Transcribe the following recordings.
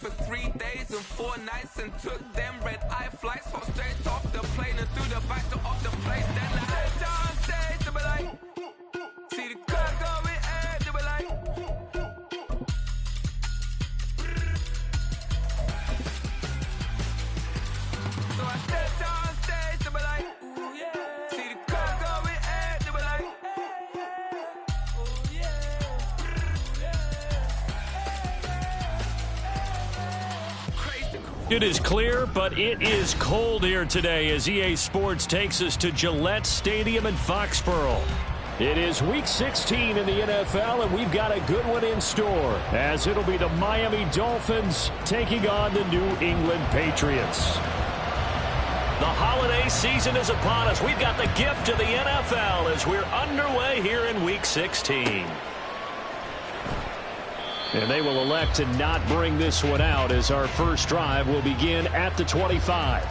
For 3 days and 4 nights and took them red-eye flights, hot straight off the plane and through the back door of the place. Then I head downstairs to be like, see the car going ahead to be like. So I step downstairs to be like, ooh yeah. See the car going ahead to be like, ooh yeah. It is clear, but it is cold here today as EA Sports takes us to Gillette Stadium in Foxborough. It is Week 16 in the NFL, and we've got a good one in store, as it'll be the Miami Dolphins taking on the New England Patriots. The holiday season is upon us. We've got the gift of the NFL as we're underway here in Week 16. And they will elect to not bring this one out as our first drive will begin at the 25.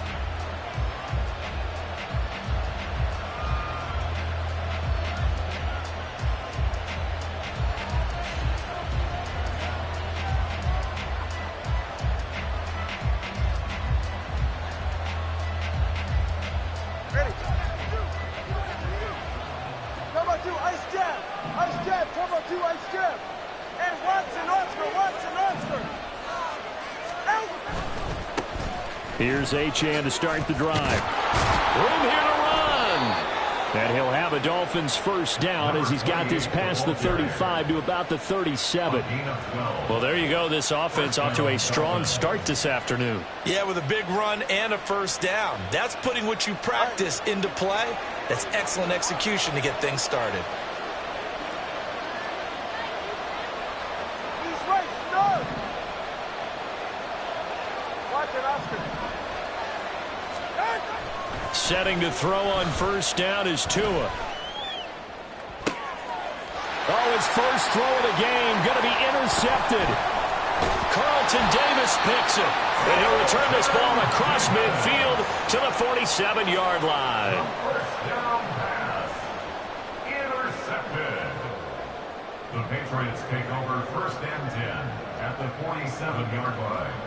Ready? Number 2, ice jab. Ice jab, number 2, ice jab. And Watson, Oscar. Here's Achane to start the drive. Room here to run. And he'll have a Dolphins first down as he's got this past the 35 to about the 37. Well, there you go. This offense off to a strong start this afternoon. Yeah, with a big run and a first down. That's putting what you practice into play. That's excellent execution to get things started. Setting to throw on first down is Tua. Oh, his first throw of the game going to be intercepted. Carlton Davis picks it. And he'll return this ball across midfield to the 47-yard line. First down pass. Intercepted. The Patriots take over first and 10 at the 47-yard line.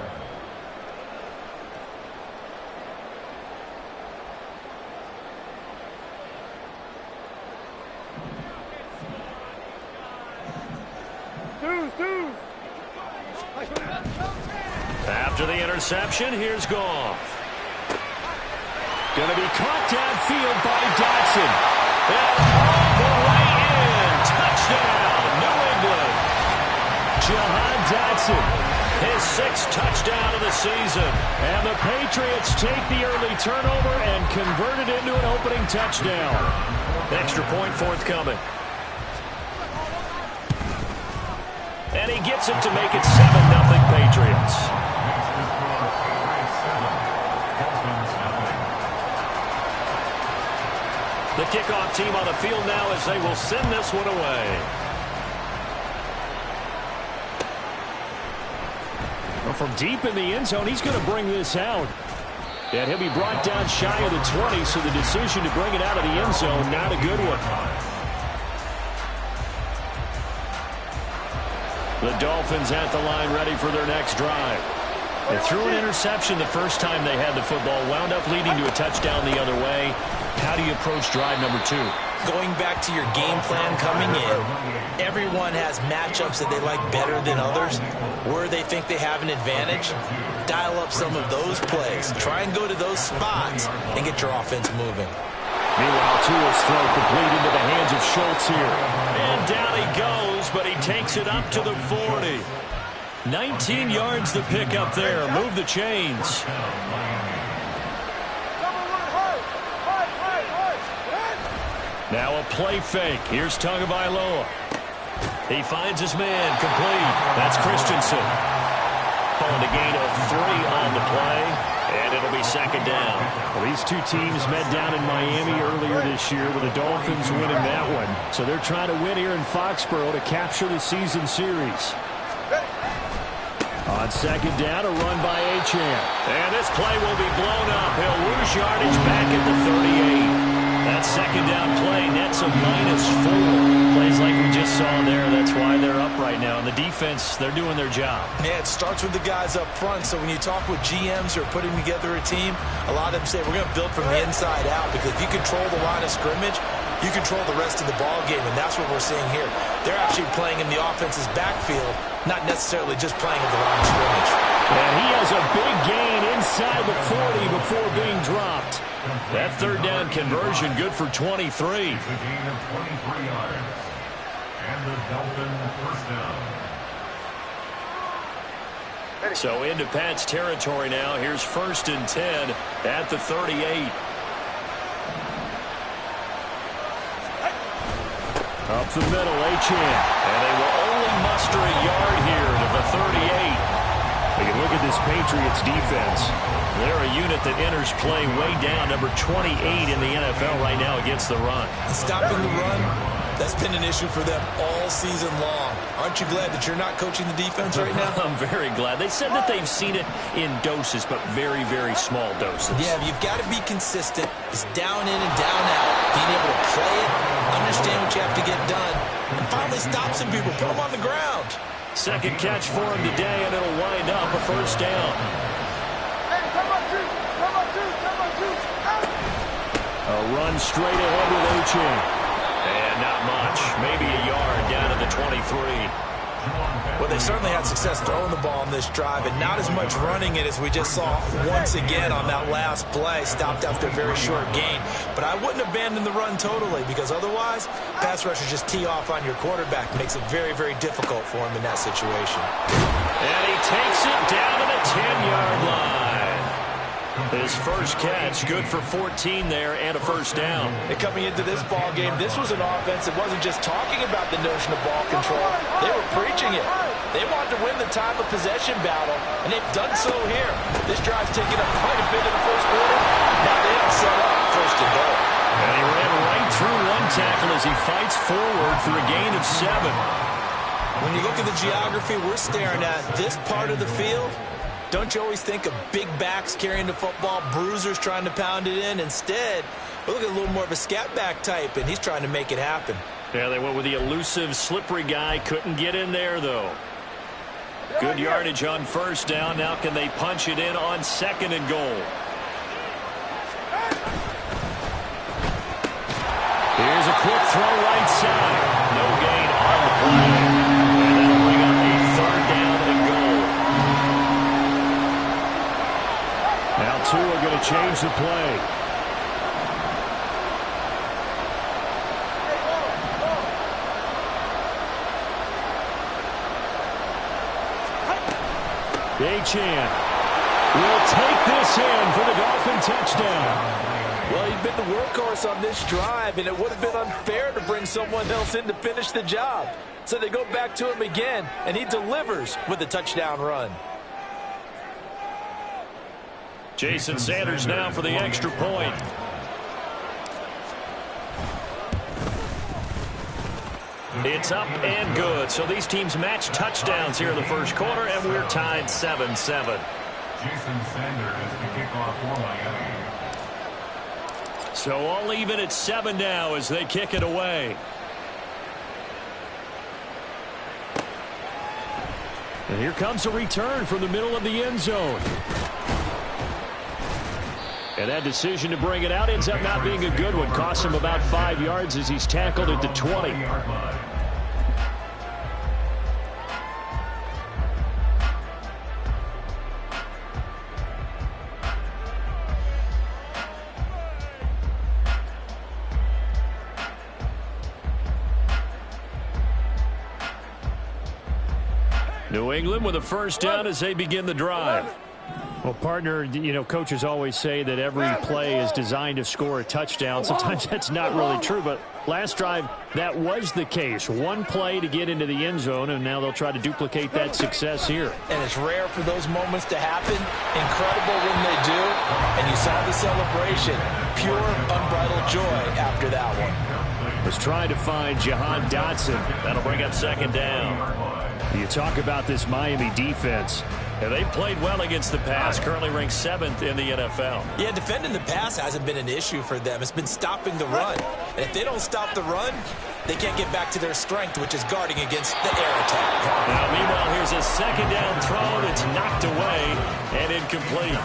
After the interception, here's Goff. Going to be caught downfield by Dotson. And all the way in. Touchdown, New England. Jahan Dotson, his 6th touchdown of the season. And the Patriots take the early turnover and convert it into an opening touchdown. Extra point forthcoming. And he gets it to make it 7-0 Patriots. The kickoff team on the field now as they will send this one away. Well, from deep in the end zone, he's going to bring this out. And he'll be brought down shy of the 20, so the decision to bring it out of the end zone, not a good one. The Dolphins at the line ready for their next drive. They threw an interception the first time they had the football, wound up leading to a touchdown the other way. How do you approach drive number 2? Going back to your game plan coming in, everyone has matchups that they like better than others. Where they think they have an advantage, dial up some of those plays. Try and go to those spots and get your offense moving. Meanwhile, Tua's throw complete into the hands of Schultz here. And down he goes, but he takes it up to the 40. 19 yards the pick up there. Move the chains. Now a play fake. Here's Tagovailoa. He finds his man complete. That's Christensen. Pulling a gain of 3 on the play. And it'll be second down. Well, these two teams met down in Miami earlier this year with the Dolphins winning that one. So they're trying to win here in Foxborough to capture the season series. On second down, a run by Achane. And this play will be blown up. He'll lose yardage back at the 38. That second down play nets a -4. Plays like we just saw there. That's why they're up right now. And the defense, they're doing their job. Yeah, it starts with the guys up front. So when you talk with GMs who are putting together a team, a lot of them say we're going to build from the inside out, because if you control the line of scrimmage, you control the rest of the ball game, and that's what we're seeing here. They're actually playing in the offense's backfield, not necessarily just playing at the line of scrimmage. And he has a big gain inside the 40 before being dropped. That third down conversion good for 23. It's a gain of 23 yards. And the Dolphin first down. So into Pat's territory now. Here's 1st and 10 at the 38. Up the middle, Achane. And they will only muster a yard here to the 38. You can look at this Patriots defense. They're a unit that enters play way down, number 28 in the NFL right now against the run. Stopping the run, that's been an issue for them all season long. Aren't you glad that you're not coaching the defense right now? I'm very glad. They said that they've seen it in doses, but very, very small doses. Yeah, you've got to be consistent. It's down in and down out. Being able to play it, understand what you have to get done, and finally stop some people, put them on the ground. Second catch for him today, and it'll wind up a first down. A run straight ahead with Achane. And not much. Maybe a yard down to the 23. Well, they certainly had success throwing the ball on this drive, and not as much running it as we just saw once again on that last play. Stopped after a very short gain. But I wouldn't abandon the run totally, because otherwise, pass rushers just tee off on your quarterback. It makes it very, very difficult for him in that situation. And he takes it down to the 10-yard line. His first catch, good for 14 there, and a first down. And coming into this ball game, this was an offense that wasn't just talking about the notion of ball control. They were preaching it. They wanted to win the time of possession battle, and they've done so here. This drive's taken up quite a bit in the first quarter. Now they have set up first and goal. And he ran right through one tackle as he fights forward for a gain of 7. When you look at the geography we're staring at, this part of the field, don't you always think of big backs carrying the football, bruisers trying to pound it in? Instead, we look at a little more of a scat back type, and he's trying to make it happen. Yeah, they went with the elusive, slippery guy. Couldn't get in there, though. Good yardage on first down. Now can they punch it in on 2nd and goal? Here's a quick throw right side. No gain on the play. And that'll bring up a 3rd down and goal. Now 2 are going to change the play. Achane will take this in for the Dolphin touchdown. Well, he's been the workhorse on this drive, and it would have been unfair to bring someone else in to finish the job. So they go back to him again, and he delivers with a touchdown run. Jason Sanders now for the extra point. It's up and good. So these teams match touchdowns here in the first quarter, and we're tied 7-7. Jason Sanders to kick off for Miami. So all even at 7 now as they kick it away. And here comes a return from the middle of the end zone. And that decision to bring it out ends up not being a good one. Costs him about 5 yards as he's tackled at the 20. New England with a first down as they begin the drive. Well, partner, you know, coaches always say that every play is designed to score a touchdown. Sometimes that's not really true, but last drive, that was the case. One play to get into the end zone, and now they'll try to duplicate that success here. And it's rare for those moments to happen. Incredible when they do. And you saw the celebration. Pure, unbridled joy after that one. Was trying to find Jahan Dotson. That'll bring up 2nd down. You talk about this Miami defense. And they played well against the pass, currently ranked 7th in the NFL. Yeah, defending the pass hasn't been an issue for them. It's been stopping the run. And if they don't stop the run, they can't get back to their strength, which is guarding against the air attack. Now, meanwhile, here's a second down throw that's knocked away and incomplete.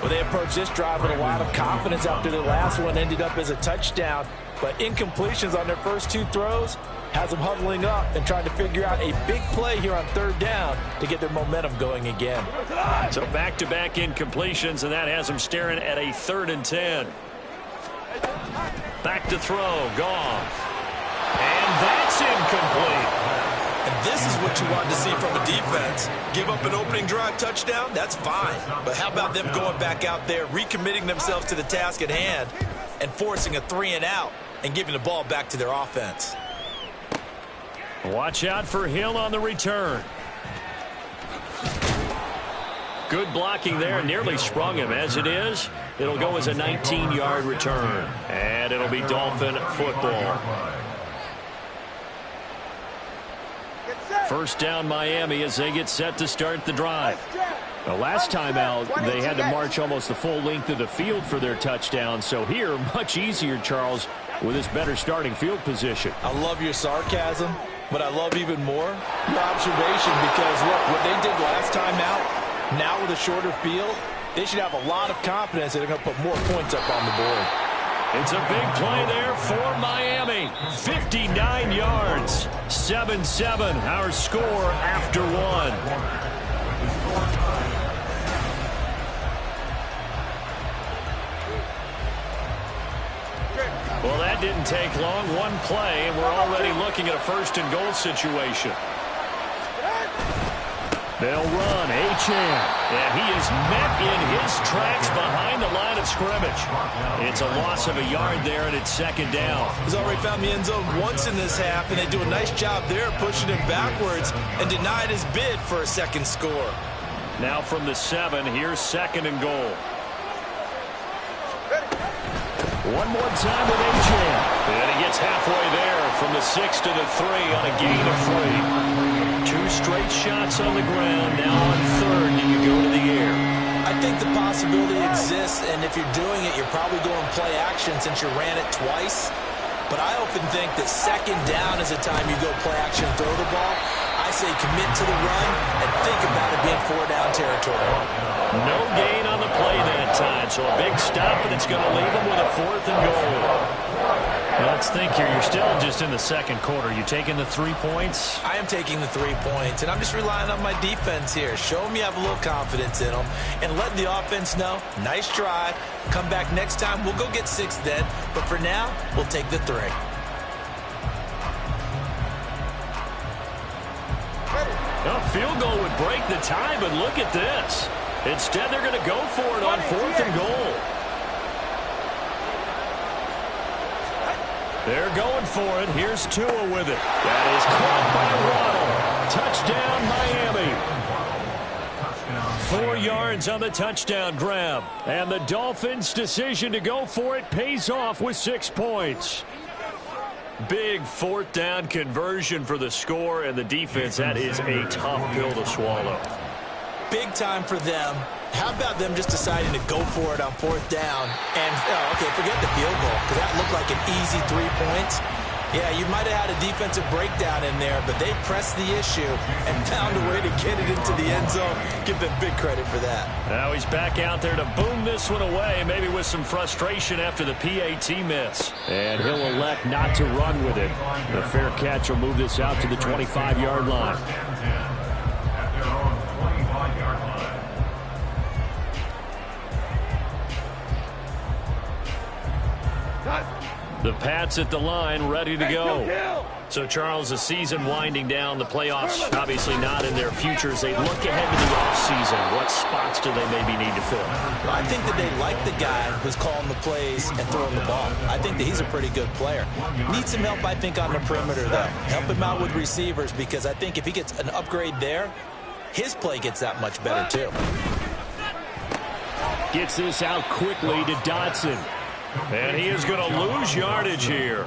Well, they approached this drive with a lot of confidence after the last one ended up as a touchdown. But incompletions on their first 2 throws has them huddling up and trying to figure out a big play here on 3rd down to get their momentum going again. So back-to-back incompletions, and that has them staring at a 3rd and 10. Back to throw, Goff. And that's incomplete. And this is what you want to see from a defense. Give up an opening drive touchdown, that's fine. But how about them going back out there, recommitting themselves to the task at hand, and forcing a 3-and-out and giving the ball back to their offense. Watch out for Hill on the return. Good blocking there, nearly sprung him. As it is, it'll go as a 19-yard return. And it'll be Dolphin football. First down Miami as they get set to start the drive. The last time out, they had to march almost the full length of the field for their touchdown. So here, much easier, Charles, with this better starting field position. I love your sarcasm, but I love even more your observation, because look, what they did last time out, now with a shorter field, they should have a lot of confidence that they're going to put more points up on the board. It's a big play there for Miami. 59 yards. 7-7, our score after 1. Well, that didn't take long. One play, and we're already looking at a 1st and goal situation. They'll run. Achane. And he is met in his tracks behind the line of scrimmage. It's a loss of a yard there, and it's 2nd down. He's already found the end zone once in this half, and they do a nice job there pushing him backwards and denied his bid for a 2nd score. Now from the 7, here's 2nd and goal. One more time with Achane. And he gets halfway there from the 6 to the 3 on a gain of 3. 2 straight shots on the ground. Now on 3rd, do you go to the air? I think the possibility exists, and if you're doing it, you're probably going play action since you ran it twice. But I often think that 2nd down is the time you go play action and throw the ball. I say commit to the run and think about it being 4-down territory. No gain on the play that time, so a big stop, and it's going to leave them with a 4th and goal. Well, let's think here. You're still just in the 2nd quarter. You taking the 3 points? I am taking the 3 points, and I'm just relying on my defense here. Show them you have a little confidence in them, and let the offense know, nice drive. Come back next time. We'll go get 6 then, but for now, we'll take the 3. A field goal would break the tie, but look at this. Instead, they're going to go for it on 4th and goal. They're going for it. Here's Tua with it. That is caught by Waddle. Touchdown, Miami. 4 yards on the touchdown grab. And the Dolphins' decision to go for it pays off with 6 points. Big 4th down conversion for the score, and the defense, that is a tough pill to swallow. Big time for them. How about them just deciding to go for it on 4th down? And, okay, forget the field goal, because that looked like an easy 3 points. Yeah, you might have had a defensive breakdown in there, but they pressed the issue and found a way to get it into the end zone. Give them big credit for that. Now he's back out there to boom this one away, maybe with some frustration after the PAT miss. And he'll elect not to run with it. The fair catch will move this out to the 25-yard line. The Pats at the line, ready to go. So, Charles, the season winding down, the playoffs obviously not in their futures. They look ahead to the offseason. What spots do they maybe need to fill? Well, I think that they like the guy who's calling the plays and throwing the ball. I think that he's a pretty good player. Needs some help, I think, on the perimeter, though. Help him out with receivers, because I think if he gets an upgrade there, his play gets that much better, too. Gets this out quickly to Dotson. And he is going to lose yardage here.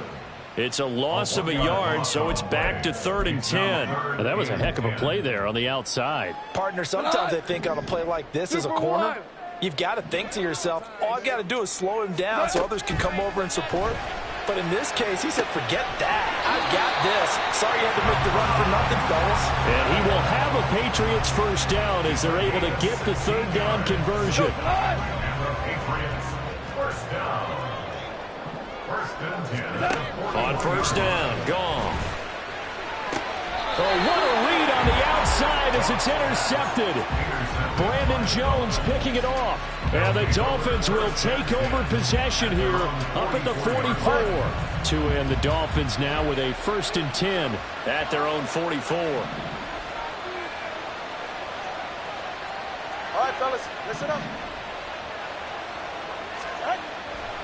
It's a loss of a yard, so it's back to 3rd and 10. And that was a heck of a play there on the outside. Partner, sometimes I think on a play like this as a corner, you've got to think to yourself, all I've got to do is slow him down so others can come over and support. But in this case, he said, forget that. I've got this. Sorry you had to make the run for nothing, fellas. And he will have a Patriots first down as they're able to get the 3rd down conversion. On first down, gone. Oh, what a read on the outside as it's intercepted. Brandon Jones picking it off. And the Dolphins will take over possession here up at the 44. Tua and the Dolphins now with a 1st and 10 at their own 44. All right, fellas, listen up.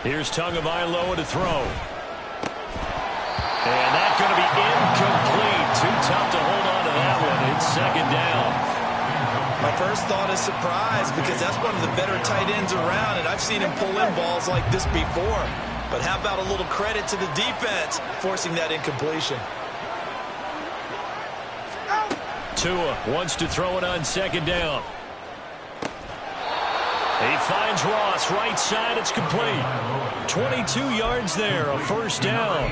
Here's Tagovailoa to throw. And that's going to be incomplete. Too tough to hold on to that one. It's 2nd down. My first thought is surprise because that's one of the better tight ends around, and I've seen him pull in balls like this before. But how about a little credit to the defense forcing that incompletion? Tua wants to throw it on 2nd down. He finds Ross, right side, it's complete. 22 yards there, a 1st down.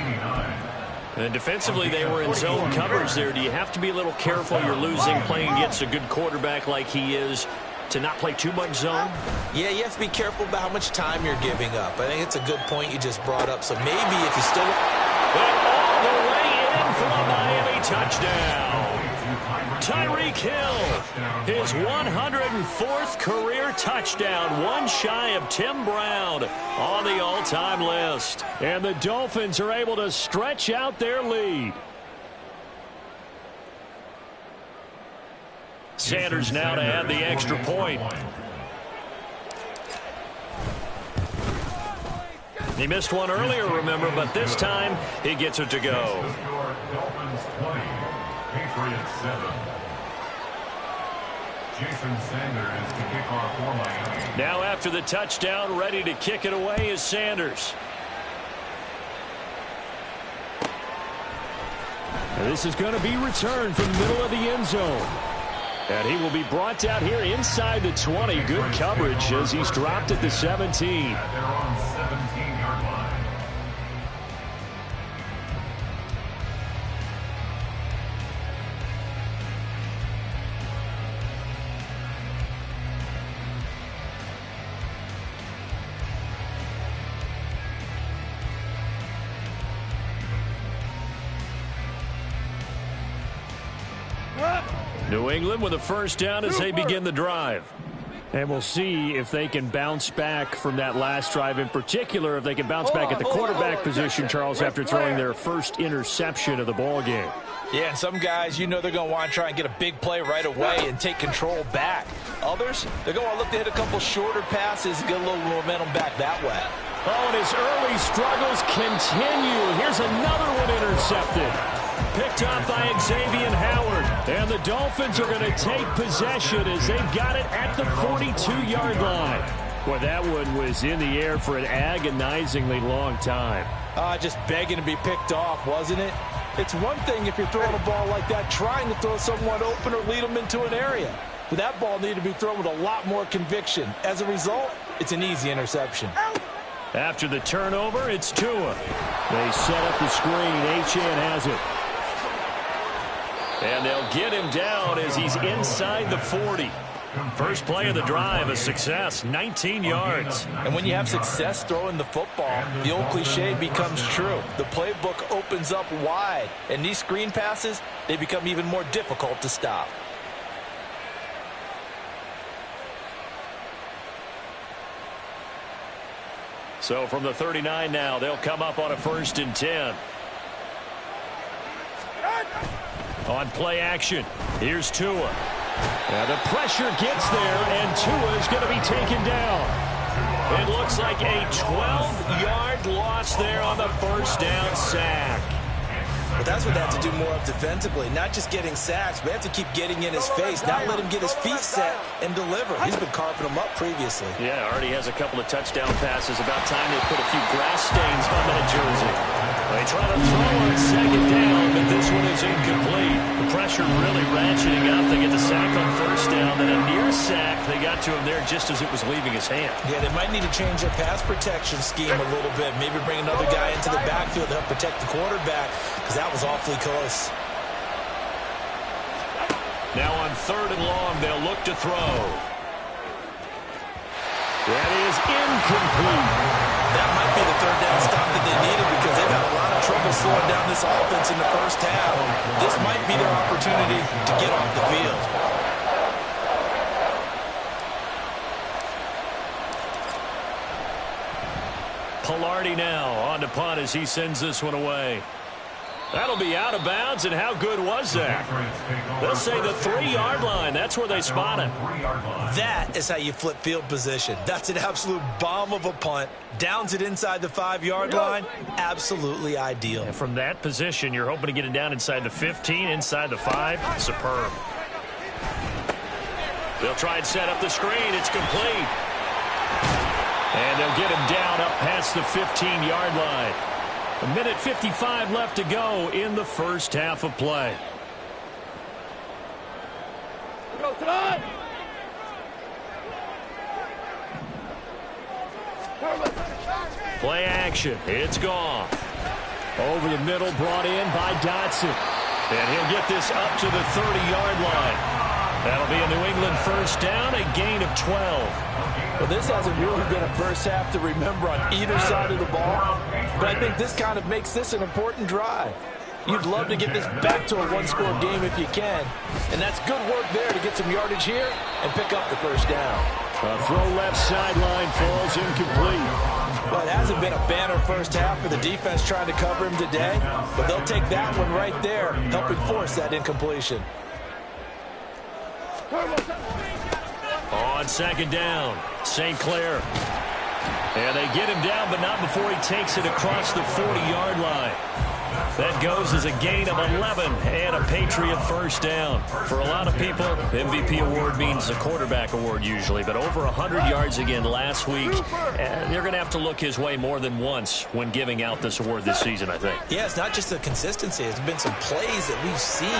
And defensively, they were in zone coverage there. Do you have to be a little careful? You're losing, playing against a good quarterback like he is, to not play too much zone? Yeah, you have to be careful about how much time you're giving up. I think it's a good point you just brought up. So maybe if you still... And all the way in for a Miami touchdown. Tyreek Hill, his 104th career touchdown, one shy of Tim Brown on the all-time list. And the Dolphins are able to stretch out their lead. Sanders now to add the extra point. He missed one earlier, remember, but this time he gets it to go. Dolphins 20, Patriots 7. Jason Sanders to kick off for Miami. Now after the touchdown, ready to kick it away is Sanders. And this is going to be returned from the middle of the end zone. And he will be brought down here inside the 20. Good coverage as he's dropped at the 17. They're on 17-yard line. New England with a 1st down as they begin the drive. And we'll see if they can bounce back from that last drive, in particular if they can bounce back at the quarterback position, Charles, after throwing their first interception of the ball game. Yeah, and some guys, you know they're going to want to try and get a big play right away and take control back. Others, they're going to look to hit a couple shorter passes and get a little momentum back that way. Oh, and his early struggles continue. Here's another one intercepted. Picked up by Xavier Howard. And the Dolphins are going to take possession as they've got it at the 42-yard line. Well, that one was in the air for an agonizingly long time. Just begging to be picked off, wasn't it? It's one thing if you're throwing a ball like that, trying to throw someone open or lead them into an area. But that ball needed to be thrown with a lot more conviction. As a result, it's an easy interception. After the turnover, it's Tua. They set up the screen. Achane has it. And they'll get him down as he's inside the 40. First play of the drive, a success, 19 yards. And when you have success throwing the football, the old cliche becomes true. The playbook opens up wide, and these screen passes, they become even more difficult to stop. So from the 39 now, they'll come up on a 1st and 10. On play action, here's Tua. Now the pressure gets there, and Tua is going to be taken down. It looks like a 12-yard loss there on the 1st down sack. But that's what they have to do more of defensively, not just getting sacks, but they have to keep getting in his face, not let him get his feet set and deliver. He's been carving them up previously. Yeah, already has a couple of touchdown passes. About time they put a few grass stains on that jersey. They try to throw on second down, but this one is incomplete. The pressure really ratcheting up. They get the sack on first down, then a near sack. They got to him there just as it was leaving his hand. Yeah, they might need to change their pass protection scheme a little bit. Maybe bring another guy into the backfield to help protect the quarterback, because that was awfully close. Now on 3rd and long, they'll look to throw. That is incomplete. That might be the 3rd down stop that they needed, because they've had a lot of trouble slowing down this offense in the first half. This might be their opportunity to get off the field. Pilardi now on to punt as he sends this one away. That'll be out of bounds, and how good was that? They'll say the 3-yard line. That's where they spot it. That is how you flip field position. That's an absolute bomb of a punt. Downs it inside the 5-yard line. Absolutely ideal. And from that position, you're hoping to get it down inside the 15, inside the 5. Superb. They'll try and set up the screen. It's complete. And they'll get him down up past the 15-yard line. 1:55 left to go in the first half of play. Go tonight. Play action. It's gone. Over the middle, brought in by Dotson. And he'll get this up to the 30-yard line. That'll be a New England first down, a gain of 12. Well, this hasn't really been a first half to remember on either side of the ball. But I think this kind of makes this an important drive. You'd love to get this back to a one-score game if you can. And that's good work there to get some yardage here and pick up the first down. A throw left sideline falls incomplete. Well, it hasn't been a banner first half for the defense trying to cover him today. But they'll take that one right there, helping force that incompletion. On second down, St. Clair. And they get him down, but not before he takes it across the 40-yard line. That goes as a gain of 11 and a Patriot first down. For a lot of people, MVP award means a quarterback award usually, but over 100 yards again last week. They're going to have to look his way more than once when giving out this award this season, I think. Yeah, it's not just the consistency. It's been some plays that we've seen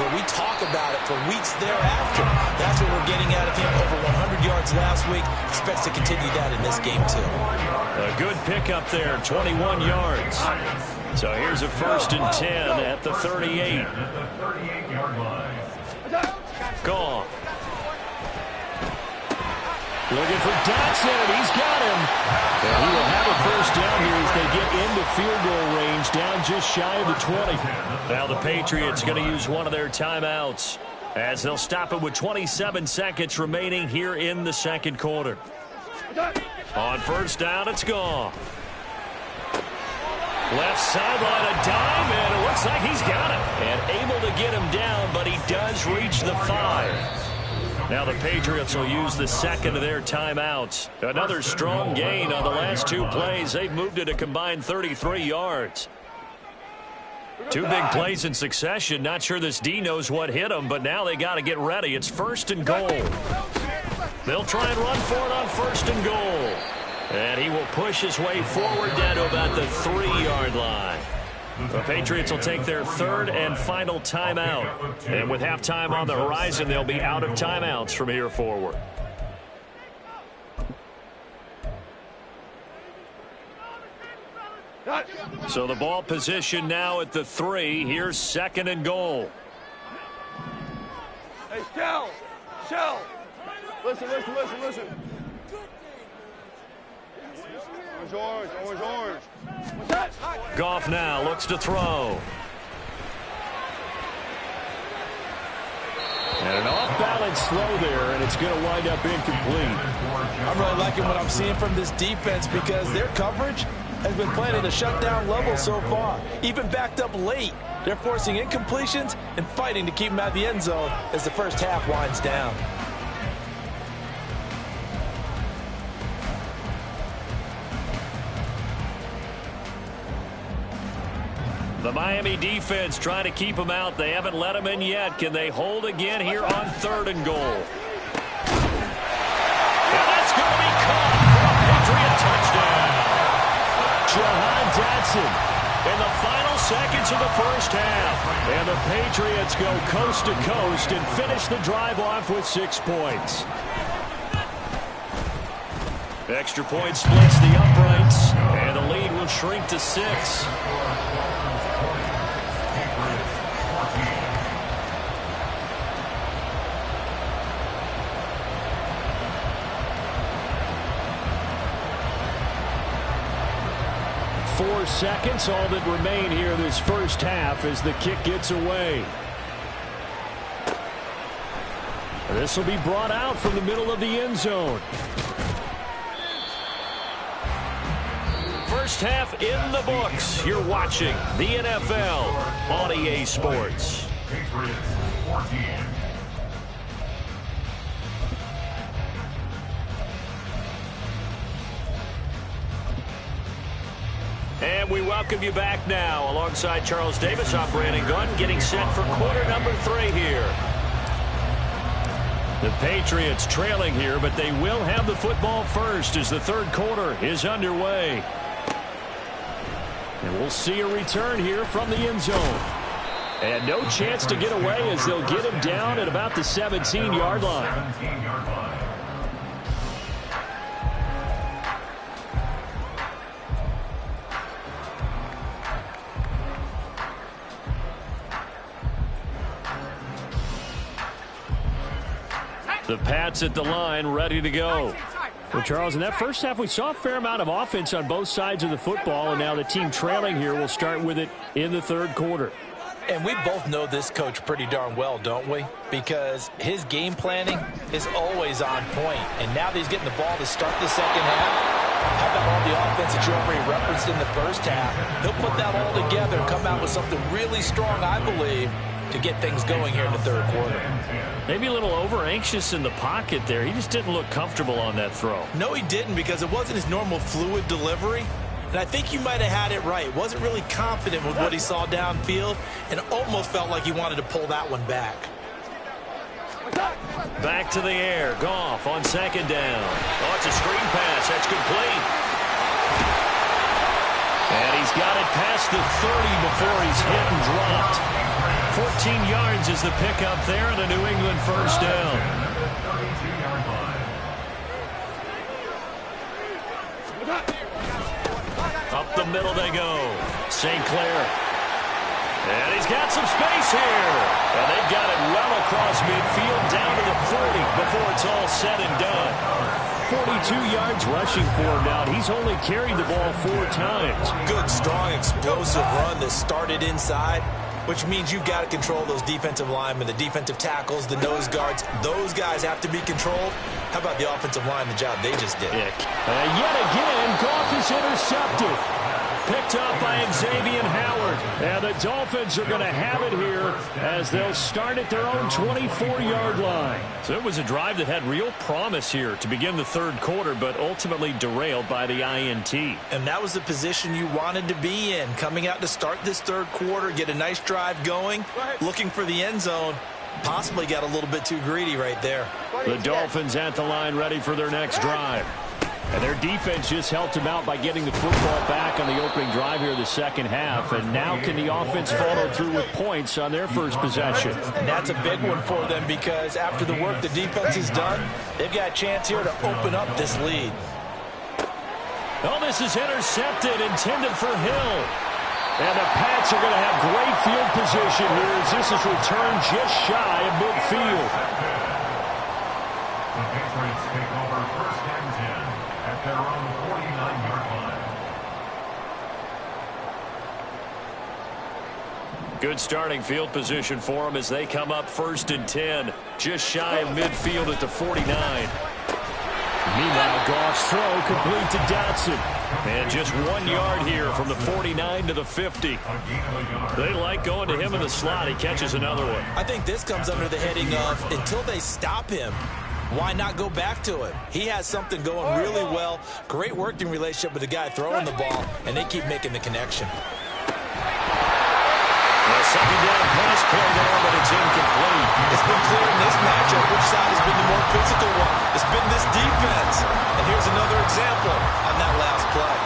where we talk about it for weeks thereafter. That's what we're getting out of him. Over 100 yards last week. Expects to continue that in this game, too. A good pickup there, 21 yards. So here's a 1st and 10 at the 38. Gone. Looking for Dotson, and he's got him. And he will have a first down here as they get into field goal range, down just shy of the 20. Now the Patriots going to use one of their timeouts as they'll stop it with 27 seconds remaining here in the second quarter. On first down, it's gone. Left sideline, a dive, and it looks like he's got it. And able to get him down, but he does reach the 5. Now the Patriots will use the second of their timeouts. Another strong gain on the last 2 plays. They've moved it a combined 33 yards. 2 big plays in succession. Not sure this D knows what hit them, but now they got to get ready. It's 1st and goal. They'll try and run for it on 1st and goal. And he will push his way forward down to about the 3-yard line. The Patriots will take their 3rd and final timeout. And with halftime on the horizon, they'll be out of timeouts from here forward. So the ball position now at the 3. Here's 2nd and goal. Hey, Shell. Listen. Orange. Goff now looks to throw. And an off-balance throw there, and it's going to wind up incomplete. I'm really liking what I'm seeing from this defense because their coverage has been playing at a shutdown level so far. Even backed up late, they're forcing incompletions and fighting to keep them out of the end zone as the first half winds down. The Miami defense trying to keep them out. They haven't let them in yet. Can they hold again here on 3rd and goal? And that's going to be caught for a Patriot touchdown. Jahan Dotson in the seconds of the first half. And the Patriots go coast to coast and finish the drive off with 6 points. Extra point splits the uprights, and the lead will shrink to 6. Four seconds, all that remain here this first half as the kick gets away. This will be brought out from the middle of the end zone. First half in the books. You're watching the NFL on EA Sports. Patriots 14. And we welcome you back now. Alongside Charles Davis, I'm Brandon Gunn, getting set for quarter number 3 here. The Patriots trailing here, but they will have the football first as the third quarter is underway. And we'll see a return here from the end zone. And no chance to get away as they'll get him down at about the 17-yard line. 17-yard line. The Pats at the line, ready to go. Well, Charles, in that first half, we saw a fair amount of offense on both sides of the football, and now the team trailing here will start with it in the third quarter. And we both know this coach pretty darn well, don't we? Because his game planning is always on point. And now that he's getting the ball to start the second half, how about all the offense that you already referenced in the first half? He'll put that all together and come out with something really strong, I believe, to get things going here in the third quarter. Maybe a little over-anxious in the pocket there. He just didn't look comfortable on that throw. No, he didn't, because it wasn't his normal fluid delivery. And I think you might have had it right. Wasn't really confident with what he saw downfield and almost felt like he wanted to pull that one back. Back to the air. Goff on second down. Oh, it's a screen pass. That's complete. And he's got it past the 30 before he's hit and dropped. 14 yards is the pickup there and a New England first down. 32-yard line. Up the middle they go. St. Clair. And he's got some space here. And they've got it well across midfield down to the 40 before it's all said and done. 42 yards rushing for him now. He's only carried the ball 4 times. Good, strong, explosive run that started inside, which means you've got to control those defensive linemen, the defensive tackles, the nose guards. Those guys have to be controlled. How about the offensive line, the job they just did? Yet again, Goff is intercepted. Picked up by Xavier Howard. And the Dolphins are going to have it here as they'll start at their own 24-yard line. So it was a drive that had real promise here to begin the third quarter, but ultimately derailed by the INT. And that was the position you wanted to be in, coming out to start this third quarter, get a nice drive going, looking for the end zone. Possibly got a little bit too greedy right there. The Dolphins at the line ready for their next drive. And their defense just helped them out by getting the football back on the opening drive here the second half. And now can the offense follow through with points on their first possession? And that's a big one for them because after the work the defense has done, they've got a chance here to open up this lead. Oh, this is intercepted, intended for Hill. And the Pats are going to have great field position here as this is returned just shy of midfield. The Patriots take over first and 10 at their own 49-yard line. Good starting field position for them as they come up first and 10, just shy of midfield at the 49. Meanwhile, Goff's throw complete to Dotson. And just 1 yard here from the 49 to the 50. They like going to him in the slot. He catches another one. I think this comes under the heading of until they stop him, why not go back to him? He has something going really well. Great working relationship with the guy throwing the ball, and they keep making the connection. Second down pass play there, but it's incomplete. It's been clear in this matchup which side has been the more physical one. It's been this defense. And here's another example on that last play.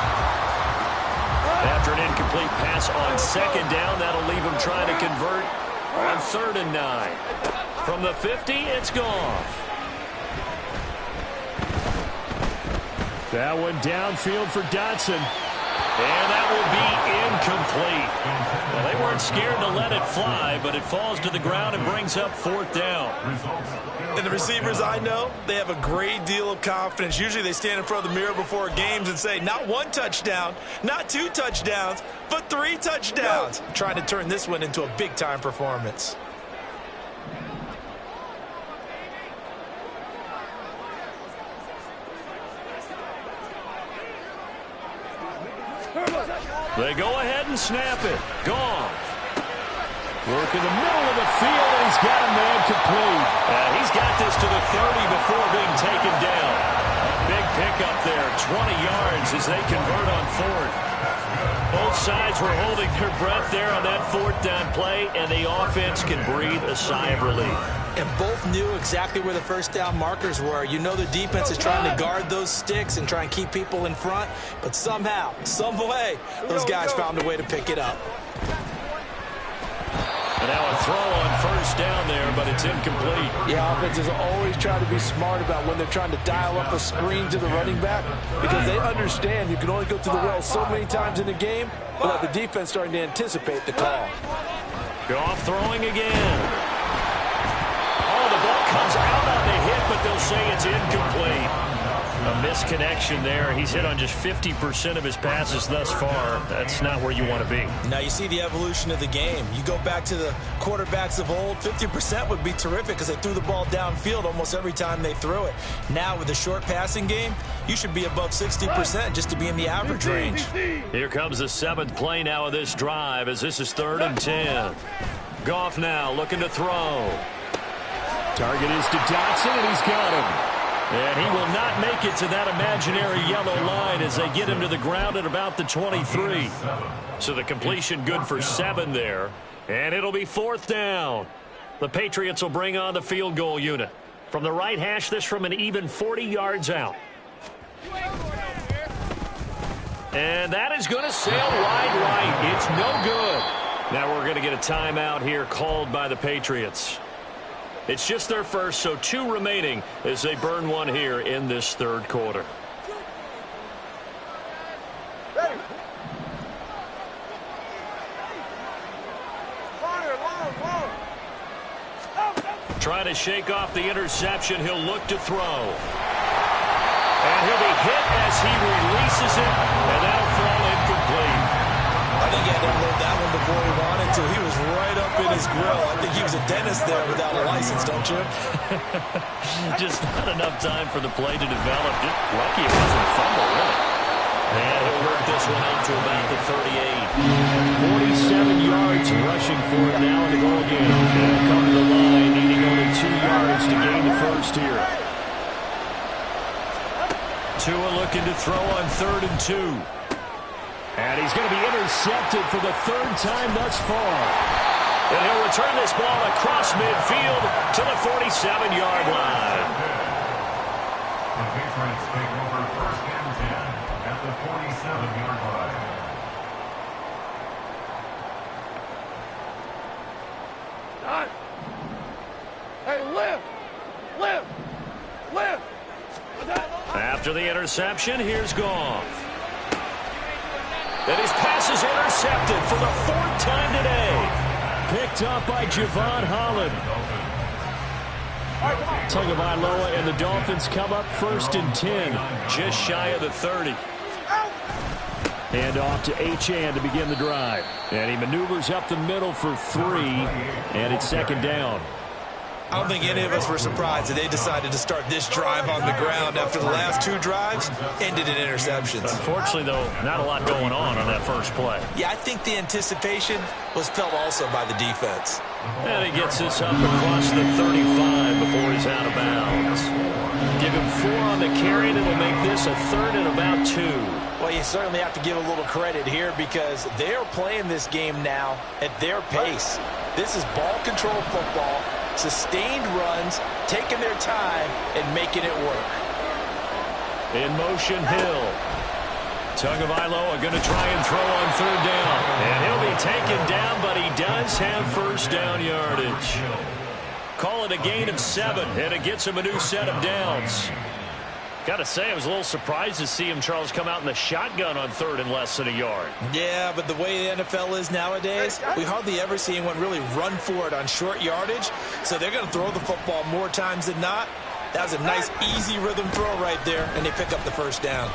After an incomplete pass on second down, that'll leave him trying to convert on 3rd and 9. From the 50, it's Goff. That one downfield for Dotson. And that will be incomplete. Well, they weren't scared to let it fly, but it falls to the ground and brings up 4th down. And the receivers I know, they have a great deal of confidence. Usually they stand in front of the mirror before games and say, not 1 touchdown, not 2 touchdowns, but 3 touchdowns. Trying to turn this one into a big-time performance. They go ahead and snap it. Goff. Work in the middle of the field, and he's got a man complete. He's got this to the 30 before being taken down. Big pickup there, 20 yards as they convert on 4th. Both sides were holding their breath there on that 4th down play, and the offense can breathe a sigh of relief. And both knew exactly where the first down markers were. You know the defense is trying to guard those sticks and try and keep people in front, but somehow, some way, those guys found a way to pick it up. And now a throw on 1st down there, but it's incomplete. Yeah, offenses always try to be smart about when they're trying to dial up a screen to the running back because they understand you can only go to the well so many times in a game without the defense starting to anticipate the call. Goff throwing again. Oh, the ball comes out on the hit, but they'll say it's incomplete. A misconnection there. He's hit on just 50% of his passes thus far. That's not where you want to be. Now you see the evolution of the game. You go back to the quarterbacks of old, 50% would be terrific because they threw the ball downfield almost every time they threw it. Now with the short passing game, you should be above 60% just to be in the average range. Here comes the 7th play now of this drive as this is 3rd and 10. Goff now looking to throw. Target is to Dotson, and he's got him. And he will not make it to that imaginary yellow line as they get him to the ground at about the 23. So the completion good for 7 there. And it'll be 4th down. The Patriots will bring on the field goal unit. From the right hash, this from an even 40 yards out. And that is going to sail wide right. It's no good. Now we're going to get a timeout here called by the Patriots. It's just their first, so 2 remaining as they burn one here in this 3rd quarter. Ready. Trying to shake off the interception. He'll look to throw. And he'll be hit as he releases it, and that'll fall incomplete. I think he had to unload that one before he wanted to. He was right up in his grill. I think he was a dentist there without a license, don't you? Just not enough time for the play to develop. Just lucky it wasn't fumble, really. And he'll work this one out to about the 38. 47 yards rushing for it now to go again. And come to the line, needing only 2 yards to gain the first here. Tua looking to throw on 3rd and 2. And he's going to be intercepted for the 3rd time thus far. And he'll return this ball across midfield to the 47-yard line. The Patriots take over 1st and 10 at the 47-yard line. Done. Hey, lift. Lift. Lift. After the interception, here's Goff. And his pass is intercepted for the 4th time today. Picked up by Javon Holland. Tagovailoa and the Dolphins come up 1st and 10, just shy of the 30. Hand off to Achane to begin the drive. And he maneuvers up the middle for 3, and it's 2nd down. I don't think any of us were surprised that they decided to start this drive on the ground after the last 2 drives ended in interceptions. Unfortunately, though, not a lot going on that first play. Yeah, I think the anticipation was felt also by the defense. And he gets this up across the 35 before he's out of bounds. Give him 4 on the carry, and it'll make this a 3rd and about 2. Well, you certainly have to give a little credit here because they're playing this game now at their pace. This is ball control football, sustained runs, taking their time, and making it work. In motion, Hill. Tagovailoa going to try and throw on third down. And he'll be taken down, but he does have first down yardage. Call it a gain of 7, and it gets him a new set of downs. Got to say, I was a little surprised to see him, Charles, come out in the shotgun on third and less than a yard. Yeah, but the way the NFL is nowadays, we hardly ever see anyone really run for it on short yardage. So they're going to throw the football more times than not. That was a nice, easy rhythm throw right there, and they pick up the first down.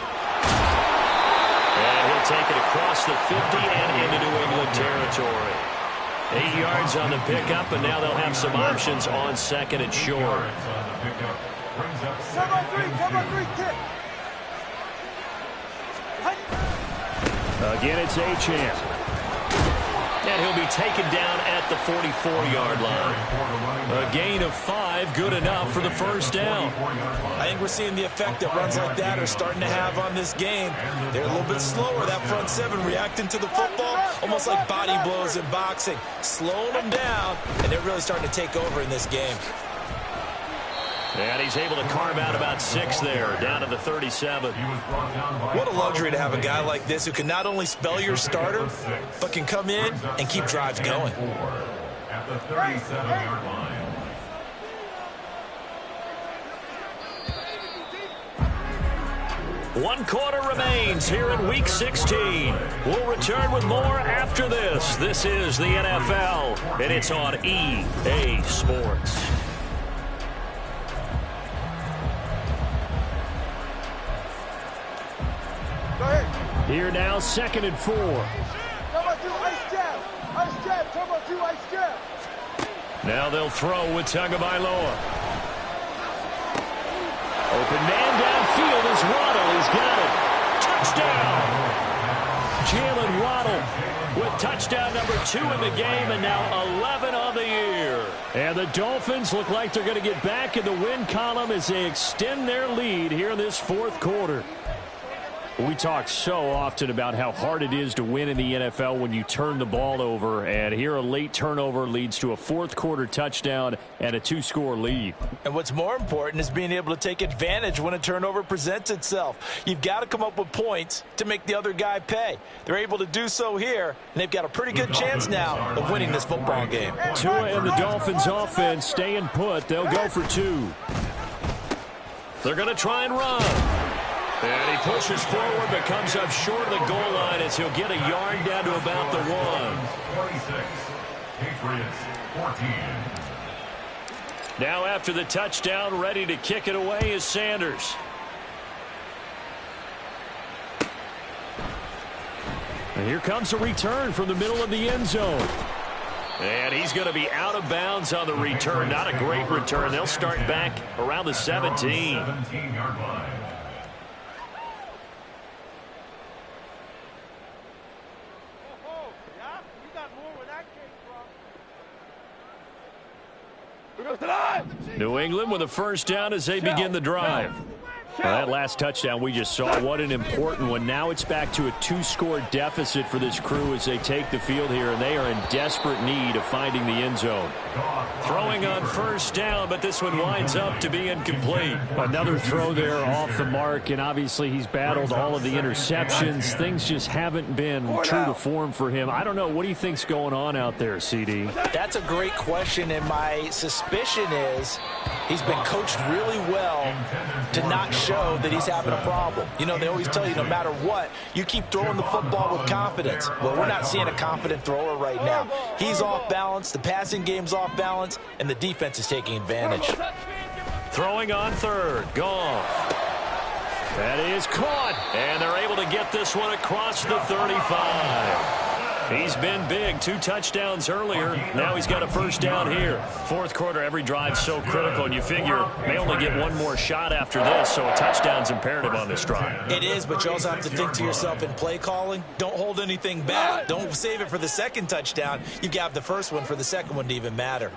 And he'll take it across the 50 and into New England territory. 8 yards on the pickup, and now they'll have some options on second and short. Come on three, kick. Again, it's Achane. And he'll be taken down at the 44-yard line. A gain of 5, good enough for the first down. I think we're seeing the effect that runs like that are starting to have on this game. They're a little bit slower, that front 7, reacting to the football, almost like body blows in boxing, slowing them down, and they're really starting to take over in this game. And he's able to carve out about 6 there, down to the 37. What a luxury to have a guy like this who can not only spell your starter, but can come in and keep drives going. At the 37-yard line. One quarter remains here in Week 16. We'll return with more after this. This is the NFL, and it's on EA Sports. Here now, 2nd and 4. Turbo 2, ice jab, turbo 2, ice jab. Now they'll throw with Tagovailoa. Open man downfield is Waddle. He's got it. Touchdown! Jalen Waddle with touchdown number 2 in the game, and now 11 on the year. And the Dolphins look like they're going to get back in the win column as they extend their lead here in this 4th quarter. We talk so often about how hard it is to win in the NFL when you turn the ball over, and here a late turnover leads to a 4th quarter touchdown and a 2-score lead. And what's more important is being able to take advantage when a turnover presents itself. You've got to come up with points to make the other guy pay. They're able to do so here, and they've got a pretty good chance now of winning this football game. Tua and the Dolphins offense staying put. They'll go for 2. They're going to try and run. And he pushes forward but comes up short of the goal line as he'll get a yard down to about the 1. 46. Patriots 14. Now after the touchdown, ready to kick it away is Sanders. And here comes a return from the middle of the end zone. And he's going to be out of bounds on the return. Not a great return. They'll start back around the 17. 17-yard line. New England with a first down as they begin the drive. Well, that last touchdown we just saw, what an important one. Now it's back to a 2-score deficit for this crew as they take the field here, and they are in desperate need of finding the end zone. Throwing on first down, but this one winds up to be incomplete. Another throw there off the mark, and obviously he's battled all of the interceptions. Things just haven't been true to form for him. I don't know. What do you think's going on out there, CD? That's a great question, and my suspicion is he's been coached really well to not show that he's having a problem. You know, they always tell you no matter what, you keep throwing the football with confidence. Well, we're not seeing a confident thrower right now. He's off balance, the passing game's off balance, and the defense is taking advantage. Throwing on third, Goff. That is caught, and they're able to get this one across the 35. He's been big, 2 touchdowns earlier. Now he's got a first down here. 4th quarter, every drive's so critical, and you figure they only get one more shot after this, so a touchdown's imperative on this drive. It is, but you also have to think to yourself in play calling, don't hold anything back. Don't save it for the second touchdown. You've got the first one for the second one to even matter.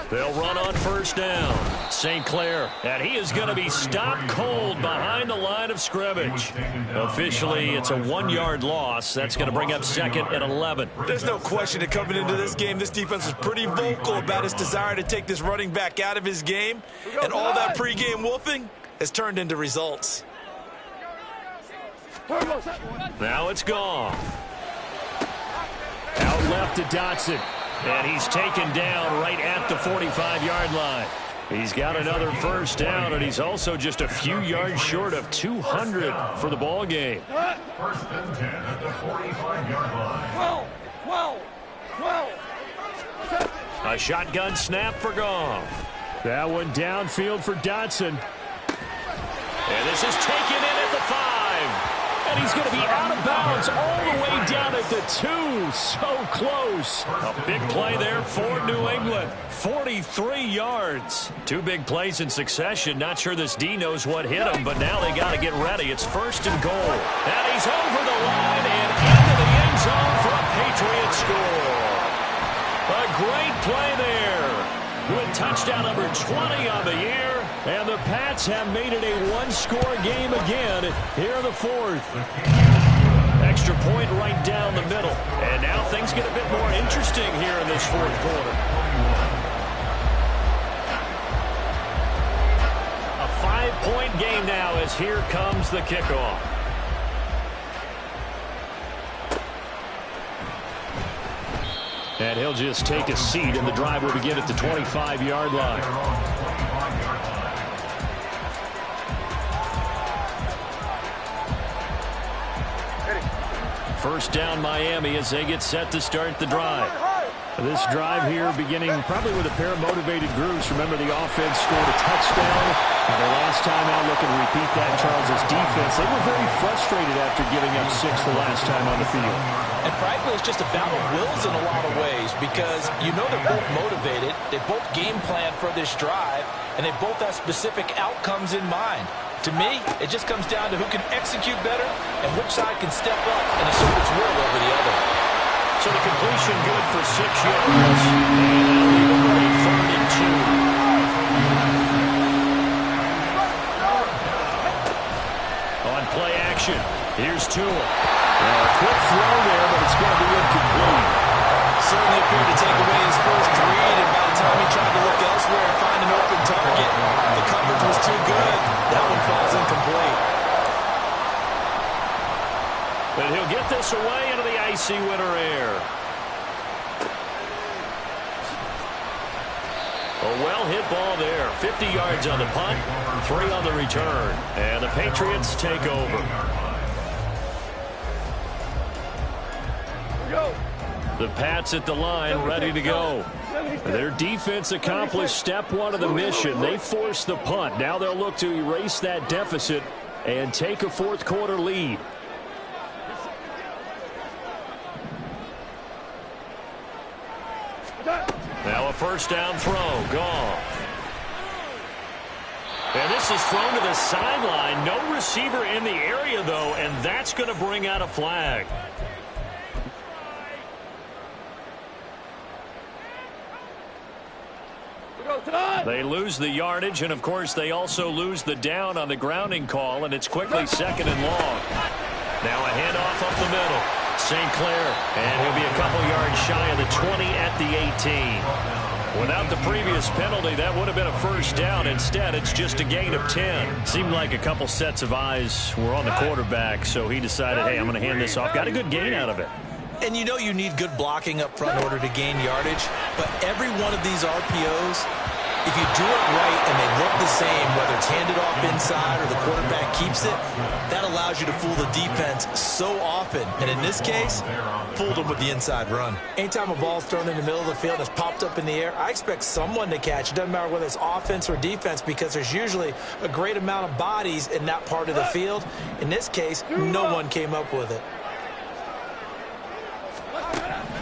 They'll run on first down. St. Clair, and he is going to be stopped cold behind the line of scrimmage. Officially, it's a 1-yard loss. That's going to bring up 2nd and 11. There's no question that coming into this game, this defense was pretty vocal about its desire to take this running back out of his game, and all that pregame wolfing has turned into results. Now it's gone. Out left to Dotson. And he's taken down right at the 45-yard line. He's got another first down, and he's also just a few yards short of 200 for the ball game. First and 10 at the 45-yard line. 12. A shotgun snap for Goff. That one downfield for Dotson. And this is taken in at the 5. And he's going to be out of bounds all the way down at the 2. So close. A big play there for New England. 43 yards. 2 big plays in succession. Not sure this D knows what hit him, but now they got to get ready. It's first and goal. And he's over the line and into the end zone for a Patriots score. A great play there. With touchdown number 20 on the year. And the Pats have made it a one-score game again here in the 4th. Extra point right down the middle. And now things get a bit more interesting here in this 4th quarter. A 5-point game now as here comes the kickoff. And he'll just take a seat, and the drive will begin at the 25-yard line. First down Miami as they get set to start the drive. This drive here beginning probably with a pair of motivated groups. Remember, the offense scored a touchdown. And their last time out, looking to repeat that, Charles' defense. They were very frustrated after giving up 6 the last time on the field. And frankly, it's just a battle of wills in a lot of ways because you know they're both motivated. They both game plan for this drive, and they both have specific outcomes in mind. To me, it just comes down to who can execute better and which side can step up and assert its will over the other. So the completion good for 6 yards. And 3rd and 2. On play action, here's Tua. A quick throw there, but it's going to be incomplete. Certainly appeared to take away his first read, and by the time he tried to look elsewhere and find an open target, the coverage was too good. That one falls incomplete. But he'll get this away into the icy winter air. A well-hit ball there. 50 yards on the punt, 3 on the return. And the Patriots take over. The Pats at the line, ready to go. Their defense accomplished step 1 of the mission. They forced the punt. Now they'll look to erase that deficit and take a 4th quarter lead. Now a first down throw. Goff. And this is thrown to the sideline. No receiver in the area, though, and that's going to bring out a flag. They lose the yardage, and, of course, they also lose the down on the grounding call, and it's quickly 2nd and long. Now a handoff up the middle. St. Clair, and he'll be a couple yards shy of the 20 at the 18. Without the previous penalty, that would have been a first down. Instead, it's just a gain of 10. Seemed like a couple sets of eyes were on the quarterback, so he decided, hey, I'm going to hand this off. Got a good gain out of it. And you know you need good blocking up front in order to gain yardage, but every one of these RPOs, if you do it right and they look the same, whether it's handed off inside or the quarterback keeps it, that allows you to fool the defense so often. And in this case, fooled them with the inside run. Anytime a ball's thrown in the middle of the field and it's popped up in the air, I expect someone to catch it. Doesn't matter whether it's offense or defense because there's usually a great amount of bodies in that part of the field. In this case, no one came up with it.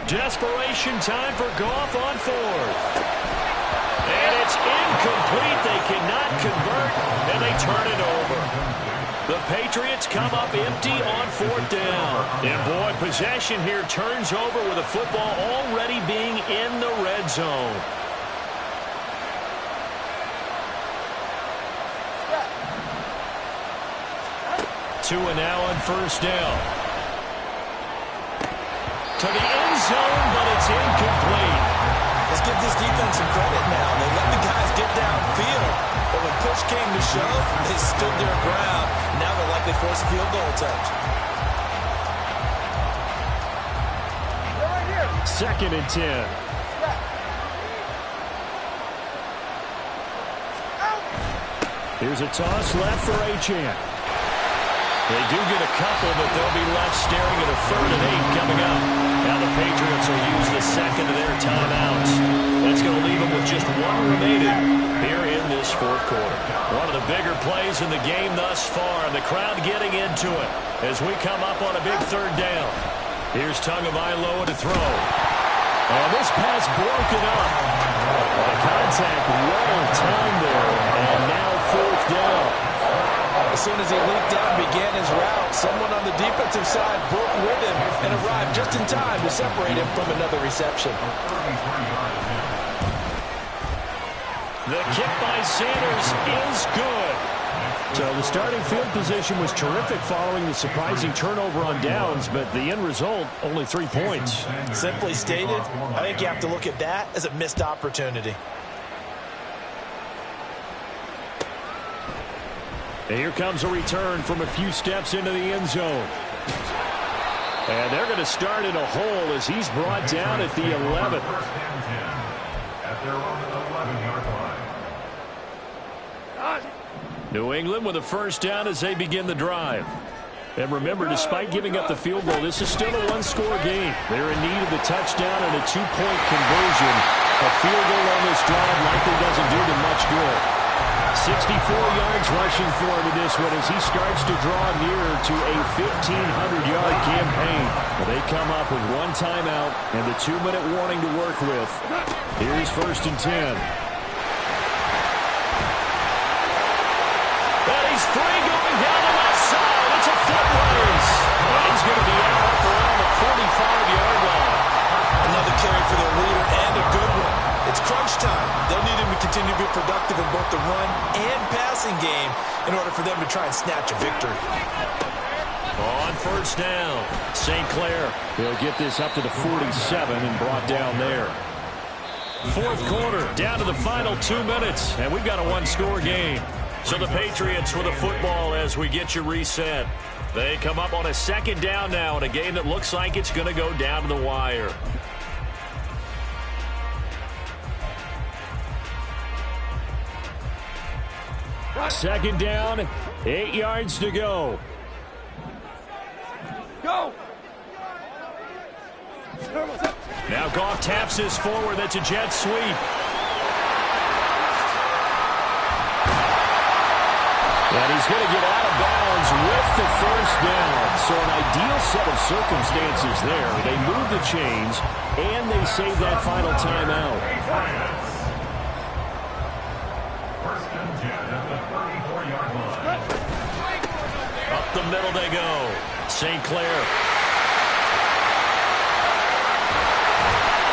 Desperation time for Goff on 4th. And it's incomplete. They cannot convert, and they turn it over. The Patriots come up empty on 4th down. And, boy, possession here turns over with a football already being in the red zone. Tua now on first down. To the end zone, but it's incomplete. This give this defense some credit now. They let the guys get downfield, but when push came to shove, they stood their ground. Now they're likely force a field goal attempt. Second and 10. Here's a toss left for Achane. They do get a couple, but they'll be left staring at a 3rd and 8 coming up. Now the Patriots will use the second of their timeouts. That's going to leave them with just one remaining here in this 4th quarter. One of the bigger plays in the game thus far, and the crowd getting into it as we come up on a big 3rd down. Here's Tagovailoa to throw. And this pass broken up. The contact well timed there, and now 4th down. As soon as he leaped down and began his route, someone on the defensive side broke with him and arrived just in time to separate him from another reception. The kick by Sanders is good. So the starting field position was terrific following the surprising turnover on downs, but the end result, only 3 points. Simply stated, I think you have to look at that as a missed opportunity. And here comes a return from a few steps into the end zone. And they're going to start in a hole as he's brought down at the 11th. At their own 11-yard line. New England with a first down as they begin the drive. And remember, despite giving up the field goal, this is still a one-score game. They're in need of the touchdown and a two-point conversion. A field goal on this drive likely doesn't do them much good. 64 yards rushing for him in this one as he starts to draw nearer to a 1,500-yard campaign. Well, they come up with one timeout and the 2-minute warning to work with. Here's 1st and 10. And he's free going down the left side. It's a foot race. And he's going to be out around the 45-yard line. Another carry for their leader and a good one. It's crunch time. They'll need him to continue to be productive in both the run and passing game in order for them to try and snatch a victory. On first down, St. Clair. He'll get this up to the 47 and brought down there. 4th quarter, down to the final 2 minutes, and we've got a one-score game. So the Patriots with the football as we get you reset. They come up on a 2nd down now in a game that looks like it's going to go down to the wire. Second down, 8 yards to go. Go! Now Goff taps this forward. That's a jet sweep. And he's going to get out of bounds with the first down. So an ideal set of circumstances there. They move the chains, and they save that final timeout. First and 10 at the 34-yard line. Up the middle they go. St. Clair.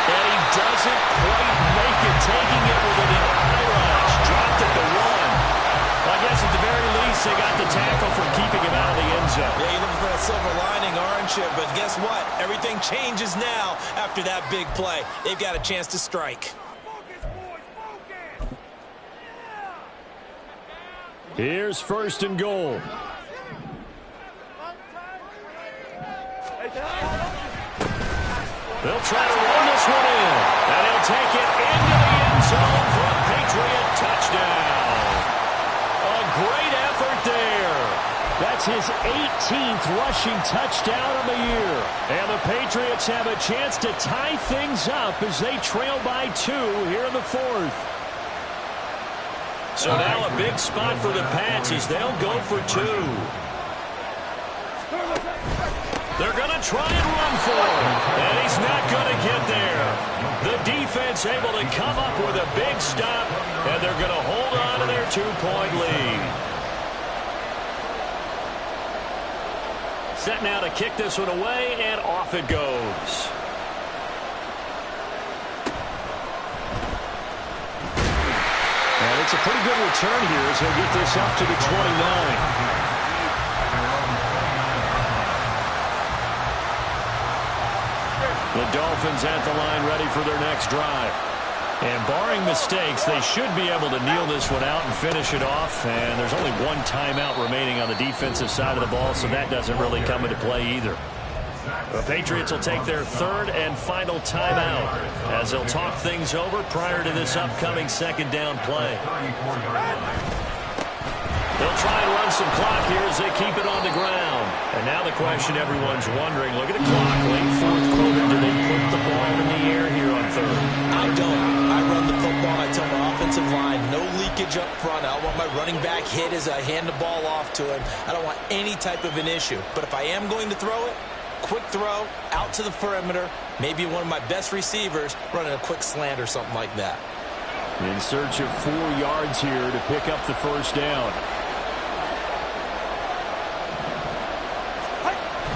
And he doesn't quite make it, taking it with an eye rush. Dropped at the 1. I guess at the very least, they got the tackle from keeping him out of the end zone. Yeah, you're looking for that silver lining, aren't you? But guess what? Everything changes now after that big play. They've got a chance to strike. Here's 1st and goal. They'll try to run this one in. And he'll take it into the end zone for a Patriot touchdown. A great effort there. That's his 18th rushing touchdown of the year. And the Patriots have a chance to tie things up as they trail by 2 here in the 4th. So now a big spot for the Pats as they'll go for 2. They're going to try and run for him, and he's not going to get there. The defense able to come up with a big stop, and they're going to hold on to their 2-point lead. Set now to kick this one away, and off it goes. And it's a pretty good return here as he'll get this up to the 29. The Dolphins at the line ready for their next drive. And barring mistakes, they should be able to kneel this one out and finish it off. And there's only one timeout remaining on the defensive side of the ball, so that doesn't really come into play either. The Patriots will take their third and final timeout as they'll talk things over prior to this upcoming second down play. They'll try and run some clock here as they keep it on the ground. And now the question everyone's wondering, look at the clock, late fourth quarter, do they put the ball in the air here on third? I don't. I run the football. I tell my offensive line, no leakage up front. I don't want my running back hit as I hand the ball off to him. I don't want any type of an issue. But if I am going to throw it, quick throw, out to the perimeter, maybe one of my best receivers running a quick slant or something like that. In search of 4 yards here to pick up the first down.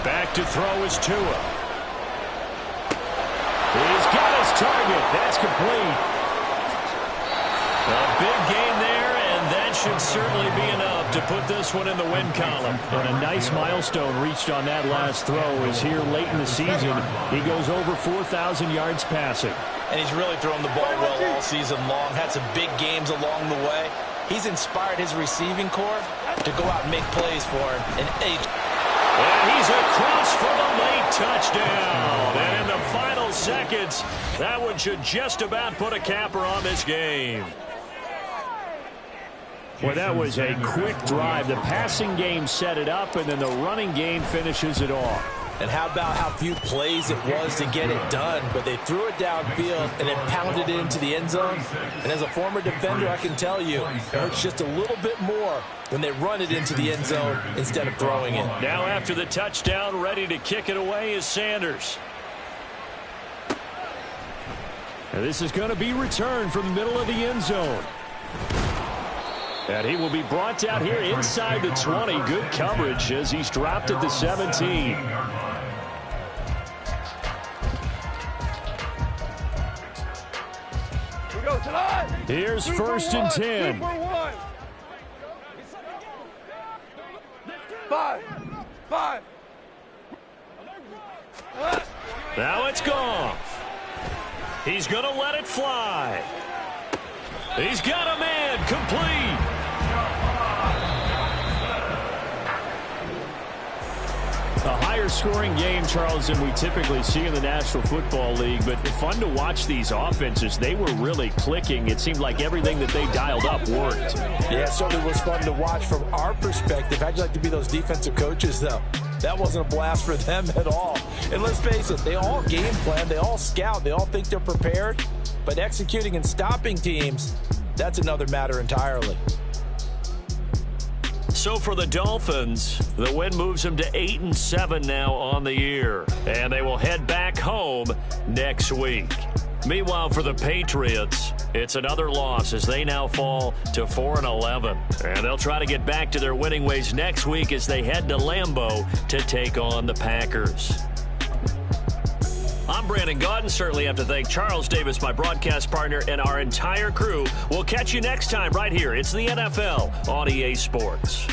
Back to throw is Tua. He's got his target. That's complete. A big gain there, and that should certainly be enough to put this one in the win column. And a nice milestone reached on that last throw is here late in the season. He goes over 4,000 yards passing. And he's really thrown the ball well all season long. Had some big games along the way. He's inspired his receiving corps to go out and make plays for him. And he's across for the late touchdown. And in the final seconds, that one should just about put a capper on this game. Well, that was a quick drive. The passing game set it up, and then the running game finishes it off. And how about how few plays it was to get it done, but they threw it downfield and then pounded it into the end zone. And as a former defender, I can tell you, it hurts just a little bit more when they run it into the end zone instead of throwing it. Now after the touchdown, ready to kick it away is Sanders. And this is going to be returned from the middle of the end zone. And he will be brought down here inside the 20. Good coverage as he's dropped at the 17. Here's first and 10. 5. Now it's Goff. He's going to let it fly. He's got a man complete. A higher scoring game, Charles, than we typically see in the National Football League, but fun to watch these offenses. They were really clicking. It seemed like everything that they dialed up worked. Yeah, it certainly was fun to watch from our perspective. How'd you like to be those defensive coaches, though? That wasn't a blast for them at all. And let's face it, they all game plan, they all scout, they all think they're prepared, but executing and stopping teams, that's another matter entirely. So for the Dolphins, the win moves them to 8-7 now on the year. And they will head back home next week. Meanwhile, for the Patriots, it's another loss as they now fall to 4-11. And they'll try to get back to their winning ways next week as they head to Lambeau to take on the Packers. I'm Brandon Gaudin. Certainly have to thank Charles Davis, my broadcast partner, and our entire crew. We'll catch you next time right here. It's the NFL on EA Sports.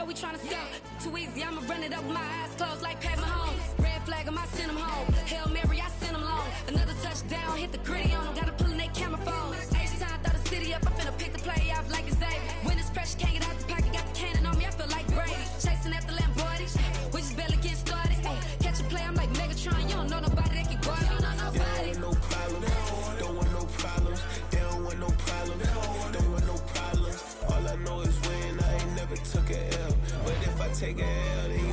know we tryna sell. Too easy, I'ma run it up with my eyes closed like Pat Mahomes. Red flag, I might send him home. Hail Mary, I send him long. Another touchdown, hit the gritty on him. Gotta pull in their camera phones. H-time, throw the city up. I'm finna pick the play off like it's Xavier. When this pressure can't get out the pocket, got the cannon on me. I feel like Brady. Chasing at the Lamborghini. We just barely get started. Ay, catch a play, I'm like Megatron. You don't know nobody that can guard me. You don't know nobody. No problem. Don't want no problems. They don't want no problems. Don't want no problems. All I know is win. I ain't never took a L. But if I take a L, then